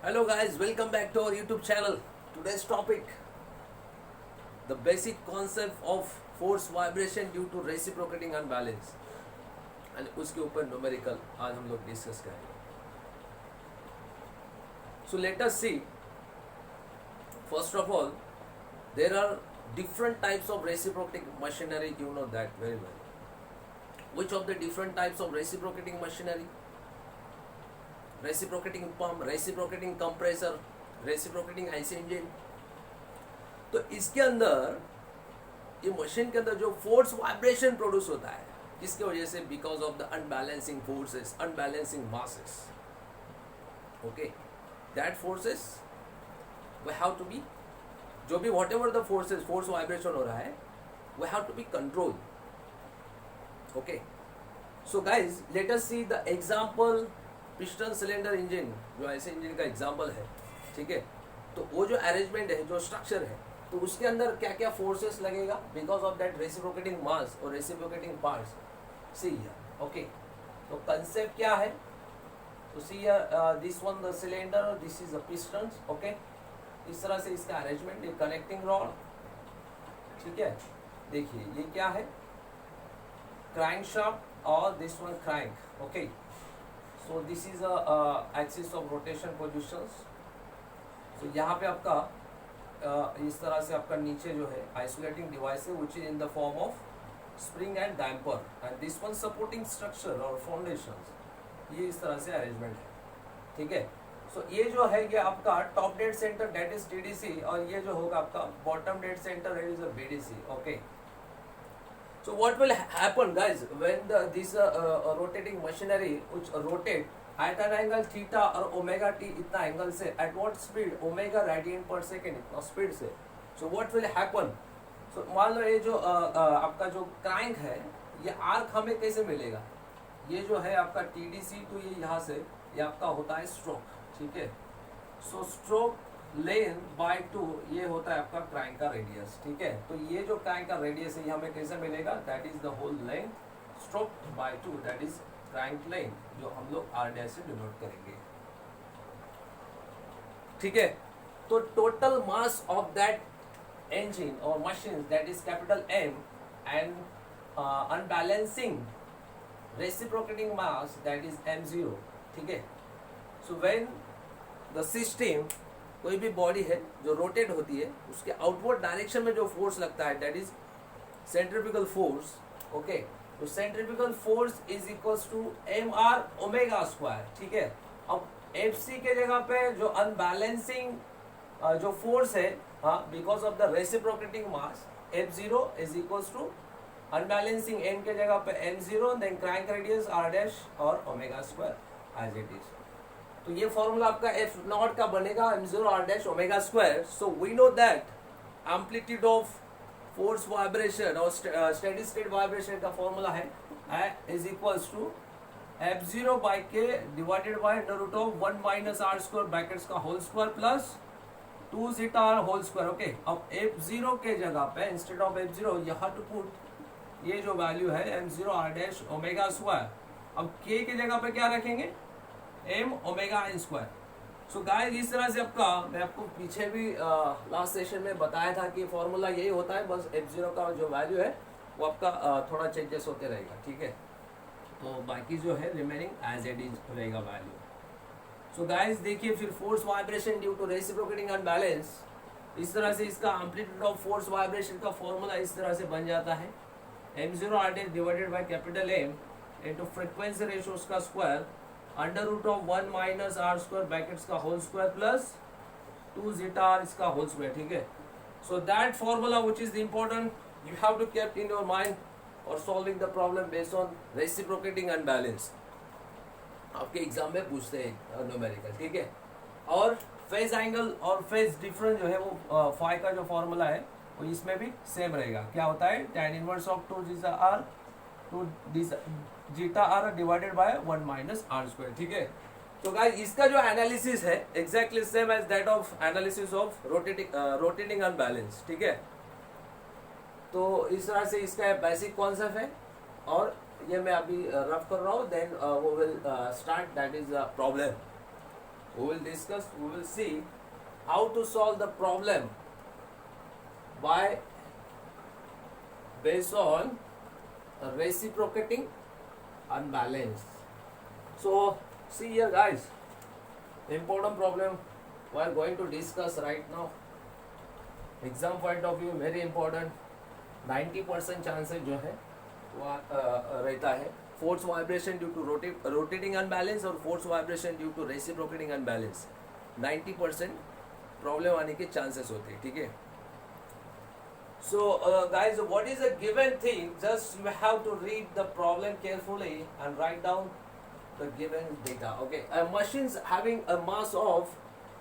Hello guys, welcome back to our YouTube channel. Today's topic, the basic concept of force vibration due to reciprocating unbalance and उसके ऊपर numerical आज हम लोग discuss करेंगे. So let us see. First of all, there are different types of reciprocating machinery. You know that very well. Which of the different types of reciprocating machinery? Reciprocating pump, reciprocating compressor, reciprocating IC engine. तो इसके अंदर ये machine के अंदर जो force vibration produce होता है किसके वजह से? Because of the unbalancing forces, unbalancing masses. Okay, that forces we have to be, जो भी whatever the forces, force vibration हो रहा है, we have to be control. Okay, so guys let us see the example piston cylinder engine, जो ऐसे engine का example है. ठीक है, तो वो जो अरेंजमेंट है, जो स्ट्रक्चर है, तो उसके अंदर क्या क्या फोर्सेस लगेगा बिकॉज ऑफ दैट रेसिप्रोकेटिंग मास और reciprocating parts. See here. Okay, तो कंसेप्ट क्या है? तो see here, this one the cylinder, this is the piston. Okay, इस तरह से इसका अरेंजमेंट, ये कनेक्टिंग रॉड. ठीक है, देखिए ये क्या है? क्रैंक शाफ्ट और this one crank. Okay, so this is a axis of rotation positions. so यहाँ पे आपका इस तरह से आपका नीचे जो है isolating device है which is in the form of spring and damper and this one supporting structure or foundations. ये इस तरह से arrangement है. ठीक है, so ये जो है ये आपका top dead center that is TDC और ये जो होगा आपका bottom dead center that is a BDC. okay, so what will happen guys when this rotating machinery which rotate at an angle theta or omega t इतना angle से, at what speed? omega radian per second इतना speed से. so what will happen? so मान लो ये जो आपका जो crank है, ये आर्क हमें कैसे मिलेगा? ये जो है आपका TDC, तो ये यहाँ से ये आपका होता है स्ट्रोक. ठीक है, सो स्ट्रोक लेन बाय 2 ये होता है आपका क्रैंक का रेडियस. ठीक है, तो ये जो क्रैंक का रेडियस है ये हमें कैसे मिलेगा? That is the whole length stroke by 2, that is crank length, जो हम लोग r डैश से डिनोट करेंगे. ठीक है, तो total mass of that engine or machine, that is capital M, and unbalancing reciprocating mass, that is m0. ठीक है, so when the system, कोई भी बॉडी है जो रोटेट होती है, उसके आउटवर्ड डायरेक्शन में जो फोर्स लगता है that is centrifugal force. Okay, तो centrifugal force is equals to mr omega square. ठीक है, अब fc के जगह पे जो अनबैलेंसिंग जो फोर्स है, हाँ, because of the reciprocating mass, f0 is equals to unbalancing n के जगह पे m0 then crank radius r dash और omega square as it is. तो ये फॉर्मूला आपका एफ नॉट का बनेगा m0 r dash omega square. So we know that amplitude of force vibration और स्टेडी स्टेट वाइब्रेशन का फॉर्मूला है is equals to f0 by k divided by under root of 1 minus r square brackets का whole square plus 2 zeta r whole square. Okay, अब f0 के जगह पे instead of f0 you have to put ये जो value है m0 r dash omega square. अब k के जगह पे क्या रखेंगे? m omega n square. So guys इस तरह से आपका, मैं आपको पीछे भी लास्ट सेशन में बताया था कि फॉर्मूला यही होता है, बस f0 का जो वैल्यू है वो आपका थोड़ा चेंजेस होते रहेगा. ठीक है, तो बाकी जो है रिमेनिंग एज इट इज रहेगा वैल्यू. सो गाइस देखिए फिर force vibration due to reciprocating unbalance, इस तरह से इसका एम्पलीट्यूड ऑफ फोर्स वाइब्रेशन का फॉर्मूला इस तरह से बन जाता है m0 r dash divided by capital M into frequency ratio का square under root of 1 minus r square brackets का whole square plus 2 zeta r इसका होल स्क्वायर. ठीक है, so that formula which is important you have to keep in your mind और solving the problem based on reciprocating unbalance. आपके exam में पूछते हैं numerical. ठीक है, और फेज एंगल और फेज डिफरेंस जो है वो फाई का जो फॉर्मूला है वो इसमें भी सेम रहेगा. क्या होता है? tan inverse of 2 zeta r 2 zeta r divided by 1 minus r square. ठीक है, तो गाइस इसका जो एनालिसिस है exactly same as that of analysis of rotating unbalance. ठीक है, तो इस तरह से इसका बेसिक कॉन्सेप्ट है और ये मैं अभी रफ कर रहा हूँ. देन वो will start, that is problem. we will discuss, we will see how to solve the problem by based on reciprocating unbalance. So see here guys, important problem we are going to discuss right now. Exam point of view very important. 90% chances जो है वो रहता है force vibration due to rotating unbalance और force vibration due to reciprocating unbalance. 90% problem आने के chances होते हैं. ठीक है. So guys, what is a given thing? Just you have to read the problem carefully and write down the given data. Okay, a machine having a mass of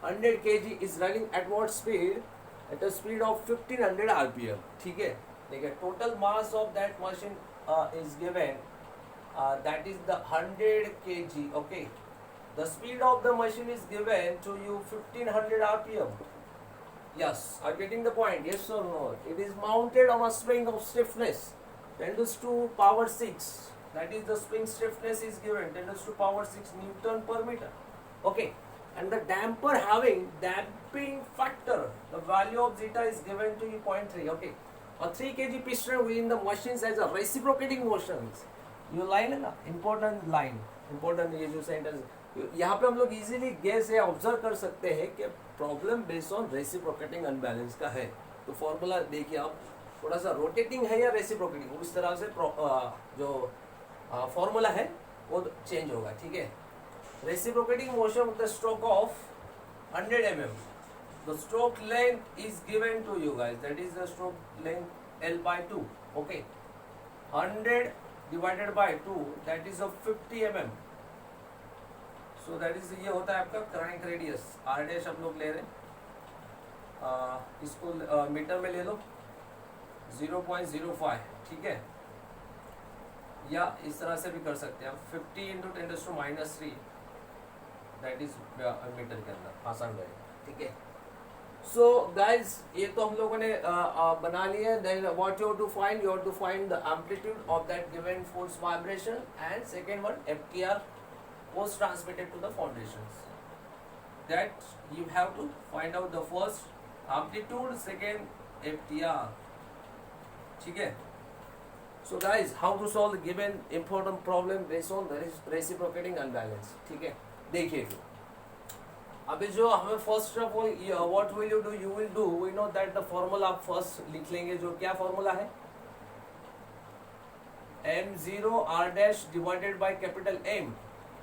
100 kg is running at what speed? At a speed of 1500 rpm. ठीक है. देखिए, total mass of that machine is given. That is the 100 kg. Okay, the speed of the machine is given to you 1500 rpm. Yes, are getting the point? Yes or no? It is mounted on a spring of stiffness 10 to power 6. That is the spring stiffness is given 10 to power 6 Newton per meter. Okay, and the damper having damping factor, the value of zeta is given to you 0.3. Okay, a 3 kg piston within the machines has a reciprocating motions. ये line है ना, important line, important ये जो sentence. यहाँ पे हम लोग easily guess या ऑब्जर्व कर सकते हैं कि problem based on reciprocating unbalance का है. तो फॉर्मूला देखिए आप, थोड़ा सा रोटेटिंग है या रेसिप्रोकेटिंग, उस तरह से जो फॉर्मूला है वो चेंज होगा. ठीक है. Reciprocating motion with the stroke of 100 mm. The stroke length is given to you guys, that is the stroke length L/2. Okay, 100 divided by 2, that is 50 mm. So that is, ये होता है आपका crank radius. Are dash हम लोग ले रहे हैं, इसको मीटर में ले लो 0.05. ठीक है. या इस तरह से भी कर सकते हैं आप, 50 × 10⁻³ दैट इज मीटर के अंदर, आसान रहेगा. ठीक है. सो गाइज, ये तो हम लोगों ने बना लिया. Then what you have to find, you have to find the amplitude of that given force vibration and second one FTR was transmitted to the foundations. That you have to find out the first amplitude, second FTR. ठीक है. So guys, how to solve the given important problem based on the reciprocating unbalance. ठीक है. देखिए फिर अभी जो हमें first of all what will you do, you will do, we know that the formula आप फर्स्ट लिख लेंगे. जो क्या फॉर्मूला है, m0 r' divided by capital M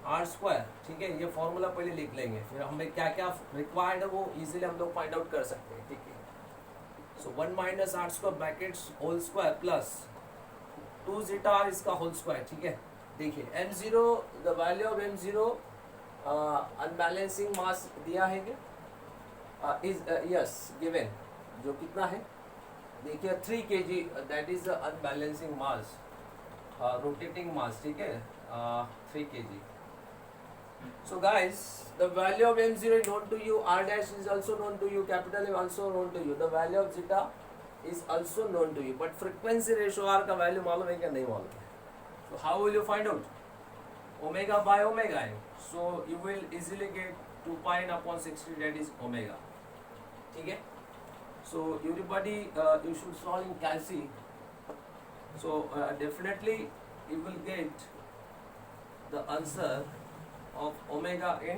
R². ठीक है. ये फॉर्मूला पहले लिख लेंगे, फिर हमें क्या क्या रिक्वायर्ड है वो इजीली हम लोग फाइंड आउट कर सकते हैं. ठीक है. So 1 - R² brackets whole square plus 2 zeta r इसका होल स्क्वायर. ठीक है. देखिए m0, the value of m0 unbalancing mass दिया है क्या, इज यस गिवन. जो कितना है देखिए 3 kg, that is the unbalancing mass, rotating mass. ठीक है. 3 kg. So guys, the value of m0 is known to you, r' is also known to you, capital M also known to you, the value of zeta is also known to you, but frequency ratio r का value मालूम है क्या, नहीं मालूम है. So how will you find out? Omega by omega n. So you will easily get 2 pi n upon 60, that is omega. ठीक है. So everybody you should solve in Calci. So definitely you will get the answer of omega in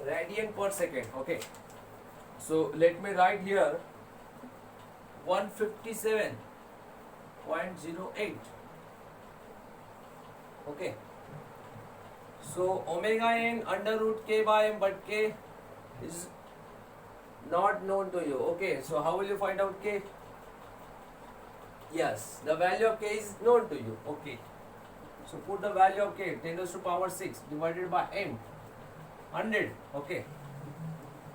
radian per second. Okay, so let me write here 157.08. okay, so omega in √k/m, but k is not known to you. Okay, so how will you find out k? Yes, the value of k is known to you. Okay, so put the value of k, 10⁻⁶ divided by m, 100. Okay,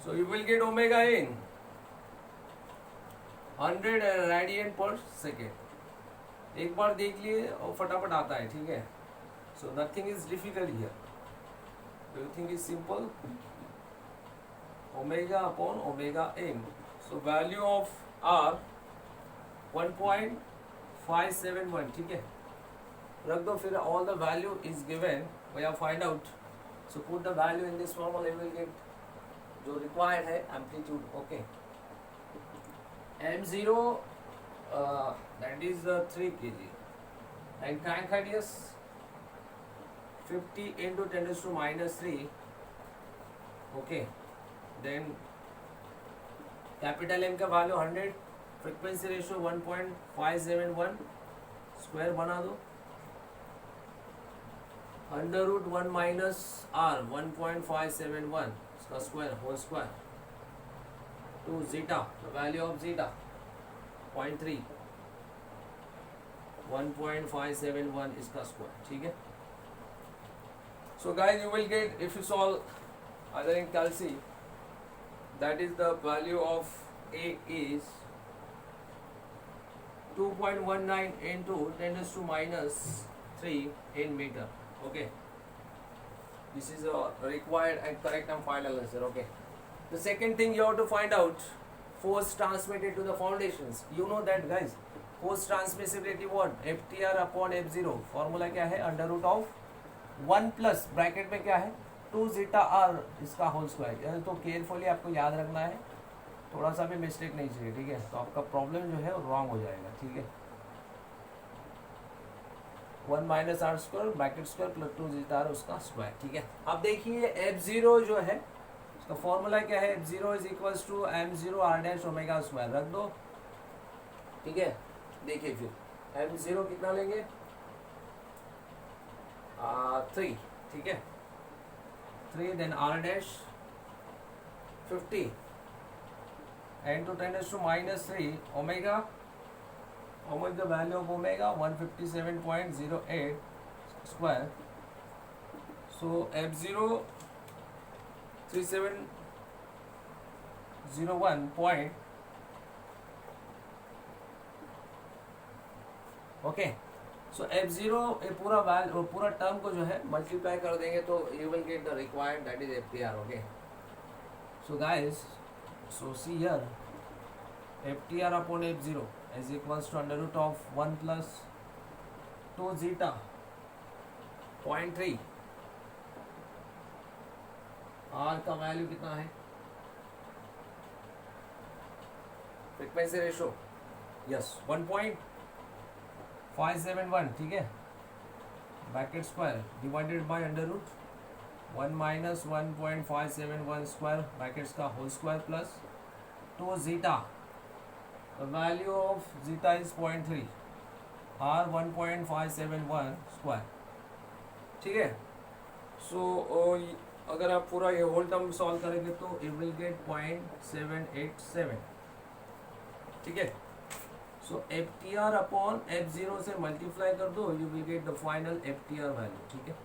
so you will get omega in 100 radian per second. एक बार देख लिए और फटाफट आता है. ठीक है. So nothing is difficult here. Everything is simple. Omega upon omega m. So value of r 1.571. ठीक है. रख दो फिर. All the value is given. We have find out So put the value in this formula, you will get जो required है amplitude. Okay. M0 that is 3 kg and crank radius 50 into 10 raised to minus 3. Okay. Then capital M का value 100, frequency ratio 1.571, square बना दो, under root 1 minus r 1.571 इसका square whole square two zeta, the value of zeta 0.3, 1.571 इसका square. ठीक है. So guys, you will get, if you solve either in calci, that is the value of A is 2.19 into 10 raised to minus 3 in meter. Okay, this is a required and correct and final answer. Okay, the second thing you have to find out, force transmitted to the foundations. You know that guys, force transmissibility what, FTR upon F0. formula क्या है, under root of 1 plus bracket में क्या है 2 zeta r इसका whole square. तो carefully आपको याद रखना है, थोड़ा सा भी मिस्टेक नहीं चाहिए. ठीक है, तो आपका प्रॉब्लम जो है रॉन्ग हो जाएगा. ठीक है, 1 minus r square bracket square plus 2 zeta r उसका स्क्वायर. ठीक है. अब देखिए F0 जो है उसका फॉर्मूला क्या है, F0 is equals to M0 R dash omega square. रख दो. ठीक है, देखिए फिर M0 कितना लेंगे 3. ठीक है, 3 then R dash 50 and to 10 raised to minus 3 omega. How much the value of omega? 157.08 square. So F0 3701 point. Okay. So F0 ये पूरा वैल्यू पूरा टर्म को जो है मल्टीप्लाई कर देंगे तो you will get the required, that is FTR. Okay. So guys, so see here FTR upon F0 is equals to under root of 1 plus 2 zeta 0.3. R का वैल्यू कितना है, फ्रीक्वेंसी रेशो यस 1.571. ठीक है, bracket square divided by under root 1 minus 1.571 square brackets का whole square plus 2 zeta. The value of zeta is 0.3, R 1.571 square. ठीक है. So अगर आप पूरा ये होल टर्म सॉल्व करेंगे तो it will get 0.787. ठीक है. So FTR upon F0 से मल्टीप्लाई कर दो, you will get the final FTR value. ठीक है,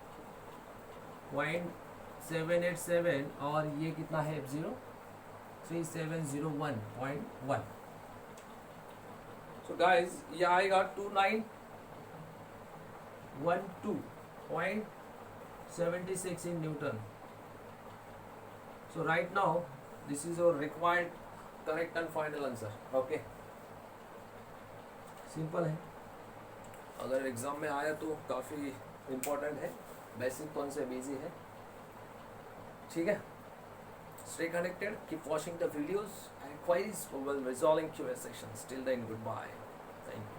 0.787 और ये कितना है F0 3701.1. So guys, ये आएगा 2912.76 in Newton. So right now, this is your required correct and final answer. Okay. Simple है, अगर एग्जाम में आया तो काफ़ी इम्पोर्टेंट है, बेसिक कॉन्सेप्ट इजी है. ठीक है. Stay connected, keep watching the videos and queries. We will resolving QA sections. Till then, goodbye. Thank you.